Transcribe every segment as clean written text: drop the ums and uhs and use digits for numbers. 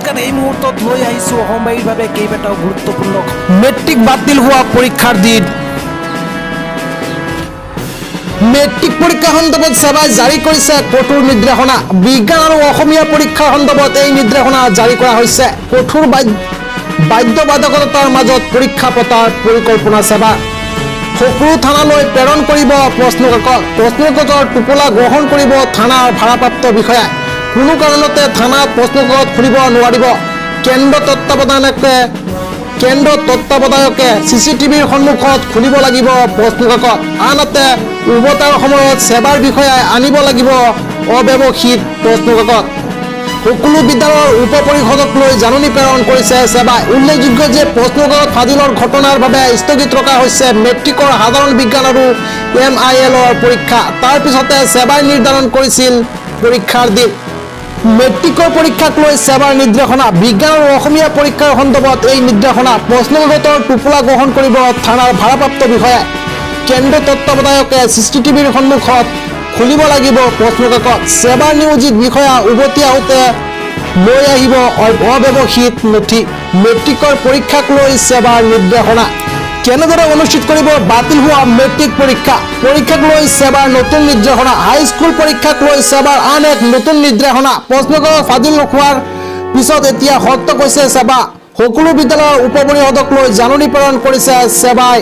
কাৰণে এই মুহূৰ্তত লৈ আহিছোঁ অসমবাসীৰ বাবে কেইবাটাও গুৰুত্বপূৰ্ণ মেট্ৰিক বাতিল হোৱা পৰীক্ষাৰ দিন। মেট্ৰিক পৰীক্ষা সন্দৰ্ভত সেৱাই জাৰি কৰিছে কঠোৰ নিৰ্দেশনা। বিজ্ঞান আৰু অসমীয়া পৰীক্ষাৰ সন্দৰ্ভত এই নিৰ্দেশনা জাৰি কৰা হৈছে। কঠোৰ বাধ্যবাধকতাৰ মাজত পৰীক্ষা পতাৰ পৰিকল্পনা সেৱা। সকলো থানালৈ প্ৰেৰণ কৰিব প্ৰশ্নকাকতৰ টোপোলা গ্ৰহণ কৰিব থানাৰ ভাৰপ্ৰাপ্ত বিষয়াই। কোনো কাৰণতে থানাত প্ৰশ্নকাকত খুলিব নোৱাৰিব। কেন্দ্ৰ তত্ত্বাৱধায়কে চিচিটিভিৰ সন্মুখত খুলিব লাগিব প্ৰশ্নকাকত। আনহাতে উভতাৰ সময়ত সেৱাৰ বিষয়াই আনিব লাগিব অব্যৱহৃত প্ৰশ্নকাকত। সকলো বিদ্যালয়ৰ উপ পৰিষদক লৈ জাননী প্ৰেৰণ কৰিছে সেৱাই। উল্লেখযোগ্য যে প্ৰশ্নকাকত ফাদিলৰ ঘটনাৰ বাবে স্থগিত ৰখা হৈছে মেট্ৰিকৰ সাধাৰণ বিজ্ঞান আৰু MILৰ পৰীক্ষা। তাৰ পিছতে সেৱাই নিৰ্ধাৰণ কৰিছিল পৰীক্ষাৰ দিন। মেট্ৰিকৰ পৰীক্ষাক লৈ সেৱাৰ নিৰ্দেশনা। বিজ্ঞান আৰু অসমীয়া পৰীক্ষাৰ সন্দৰ্ভত এই নিৰ্দেশনা। প্ৰশ্নকাকতৰ টোপোলা গ্ৰহণ কৰিব থানাৰ ভাৰপ্ৰাপ্ত বিষয়াই। কেন্দ্ৰ তত্ত্বাৱধায়কে চিচিটিভিৰ সন্মুখত খুলিব লাগিব প্ৰশ্নকাকত। সেৱাৰ নিয়োজিত বিষয়া উভতি আহোঁতে লৈ আহিব অব্যৱহৃত নথি। মেট্ৰিকৰ পৰীক্ষাক লৈ সেৱাৰ নিৰ্দেশনা। কেনেদৰে অনুষ্ঠিত কৰিব বাতিল হোৱা মেট্ৰিক পৰীক্ষা? পৰীক্ষাক লৈ সেৱাৰ নতুন নিৰ্দেশনা। হাইস্কুল পৰীক্ষাক লৈ সেৱাৰ আন এক নতুন নিৰ্দেশনা। প্ৰশ্নকাকত ফাদিল হোৱাৰ পিছত এতিয়া শক্ত কৈছে সেৱা। সকলো বিদ্যালয়ৰ উপ পৰিষদক লৈ জাননী প্ৰেৰণ কৰিছে সেৱাই।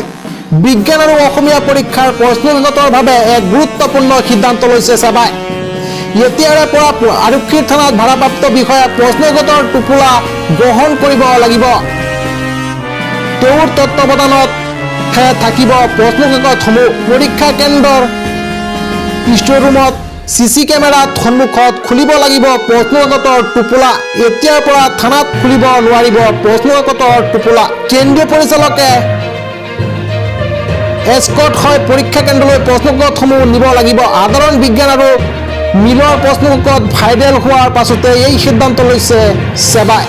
বিজ্ঞান আৰু অসমীয়া পৰীক্ষাৰ প্ৰশ্নকাকতৰ বাবে এক গুৰুত্বপূৰ্ণ সিদ্ধান্ত লৈছে সেৱাই। এতিয়াৰে পৰা আৰক্ষীৰ থানাত ভাৰপ্ৰাপ্ত বিষয়াই প্ৰশ্নকাকতৰ টোপোলা গ্ৰহণ কৰিব লাগিব। তেওঁৰ তত্ত্বাৱধানতহে থাকিব প্ৰশ্নকাকতসমূহ। পৰীক্ষা কেন্দ্ৰৰ ষ্ট'ৰ ৰুমত চিচি কেমেৰাত সন্মুখত খুলিব লাগিব প্ৰশ্নকাকতৰ টোপোলা। এতিয়াৰ পৰা থানাত খুলিব নোৱাৰিব প্ৰশ্নকাকতৰ টোপোলা। কেন্দ্ৰীয় পৰিচালকে এস্কৰ্ট হৈ পৰীক্ষা কেন্দ্ৰলৈ প্ৰশ্নকাকতসমূহ নিব লাগিব। সাধাৰণ বিজ্ঞান আৰু মিলৰ প্ৰশ্নকাকত ভাইৰেল হোৱাৰ পাছতে এই সিদ্ধান্ত লৈছে সেৱাই।